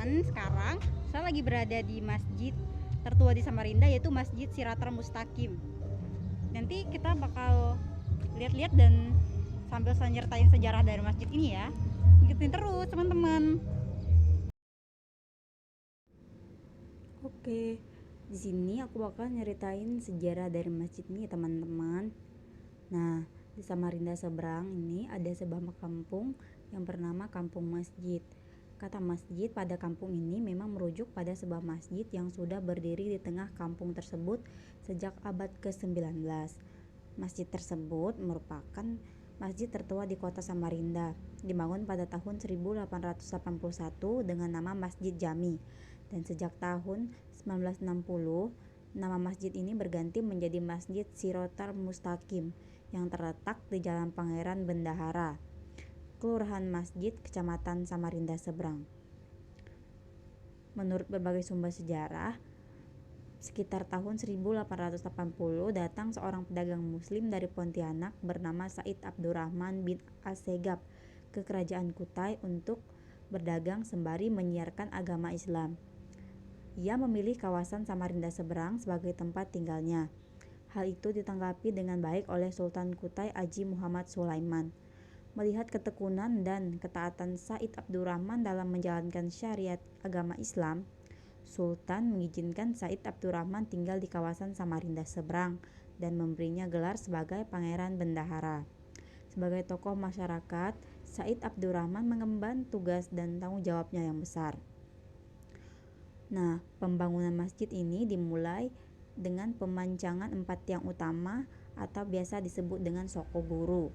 teman-teman, sekarang saya lagi berada di masjid tertua di Samarinda, yaitu Masjid Siratal Mustaqim. Nanti kita bakal lihat-lihat dan sambil saya nyertain sejarah dari masjid ini ya. Ikutin terus teman-teman. Oke, di sini aku bakal nyeritain sejarah dari masjid ini teman-teman. Nah, di Samarinda seberang ini ada sebuah kampung yang bernama Kampung Masjid. Kata masjid pada kampung ini memang merujuk pada sebuah masjid yang sudah berdiri di tengah kampung tersebut sejak abad ke-19. Masjid tersebut merupakan masjid tertua di kota Samarinda, dibangun pada tahun 1881 dengan nama Masjid Jami, dan sejak tahun 1960 nama masjid ini berganti menjadi Masjid Siratal Mustaqim yang terletak di Jalan Pangeran Bendahara, Kelurahan Masjid, Kecamatan Samarinda Seberang. Menurut berbagai sumber sejarah, sekitar tahun 1880 datang seorang pedagang muslim dari Pontianak bernama Said Abdurrahman bin Assegaf ke Kerajaan Kutai untuk berdagang sembari menyiarkan agama Islam. Ia memilih kawasan Samarinda Seberang sebagai tempat tinggalnya. Hal itu ditanggapi dengan baik oleh Sultan Kutai Aji Muhammad Sulaiman. Melihat ketekunan dan ketaatan Said Abdurrahman dalam menjalankan syariat agama Islam, Sultan mengizinkan Said Abdurrahman tinggal di kawasan Samarinda Seberang dan memberinya gelar sebagai Pangeran Bendahara. Sebagai tokoh masyarakat, Said Abdurrahman mengemban tugas dan tanggung jawabnya yang besar. Nah, pembangunan masjid ini dimulai dengan pemancangan 4 tiang utama atau biasa disebut dengan soko guru.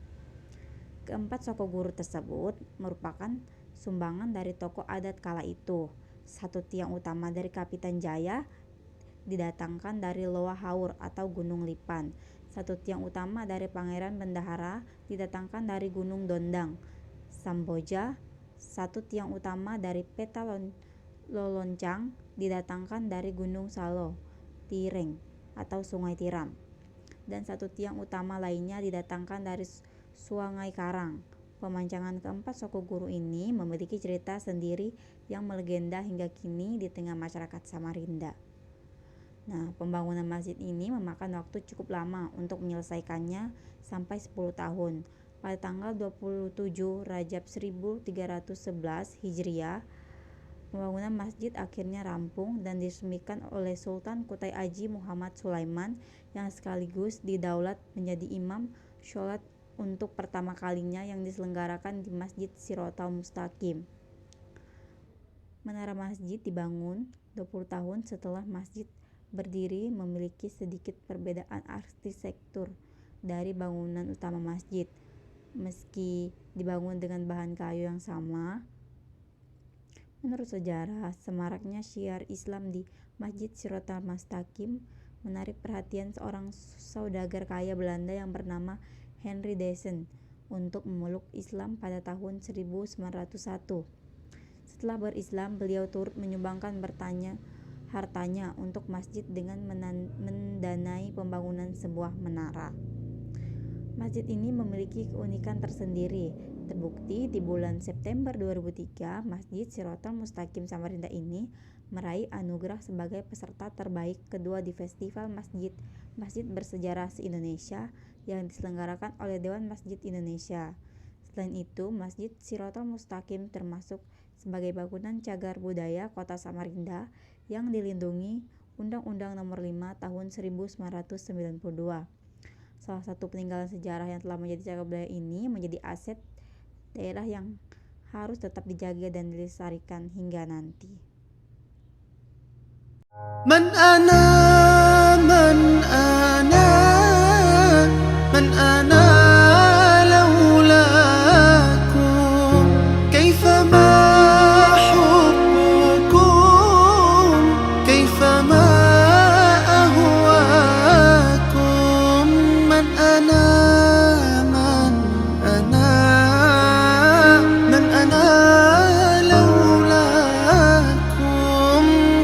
Keempat soko guru tersebut merupakan sumbangan dari tokoh adat kala itu. 1 tiang utama dari Kapitan Jaya didatangkan dari Loa Haur atau Gunung Lipan. 1 tiang utama dari Pangeran Bendahara didatangkan dari Gunung Dondang, Samboja. 1 tiang utama dari Peta Loloncang didatangkan dari Gunung Salo, Tireng atau Sungai Tiram. Dan 1 tiang utama lainnya didatangkan dari Sungai Karang. Pemancangan keempat soko guru ini memiliki cerita sendiri yang melegenda hingga kini di tengah masyarakat Samarinda. Nah, pembangunan masjid ini memakan waktu cukup lama untuk menyelesaikannya sampai 10 tahun. Pada tanggal 27 Rajab 1311 Hijriah, pembangunan masjid akhirnya rampung dan diresmikan oleh Sultan Kutai Aji Muhammad Sulaiman yang sekaligus didaulat menjadi imam sholat untuk pertama kalinya yang diselenggarakan di Masjid Siratal Mustaqim. Menara masjid dibangun 20 tahun setelah masjid berdiri, memiliki sedikit perbedaan arsitektur dari bangunan utama masjid. Meski dibangun dengan bahan kayu yang sama, menurut sejarah, semaraknya syiar Islam di Masjid Siratal Mustaqim menarik perhatian seorang saudagar kaya Belanda yang bernama Henry Dessen untuk memeluk Islam pada tahun 1901. Setelah berislam, beliau turut menyumbangkan hartanya untuk masjid dengan mendanai pembangunan sebuah menara. Masjid ini memiliki keunikan tersendiri. Terbukti di bulan September 2003, Masjid Siratal Mustaqim Samarinda ini meraih anugerah sebagai peserta terbaik kedua di Festival Masjid Bersejarah se-Indonesia yang diselenggarakan oleh Dewan Masjid Indonesia. Selain itu, Masjid Siratal Mustaqim termasuk sebagai bangunan cagar budaya Kota Samarinda yang dilindungi Undang-Undang Nomor 5 Tahun 1992. Salah satu peninggalan sejarah yang telah menjadi cagar budaya ini menjadi aset daerah yang harus tetap dijaga dan dilestarikan hingga nanti. Man ana, man ana, man ana laulakum, kaifama hubbukum, kaifama ahwakum, man ana, man ana, man ana laulakum,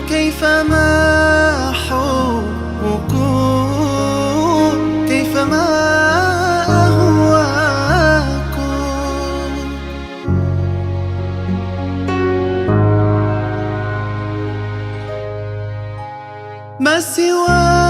kaifama حبكم كيفما ما سواك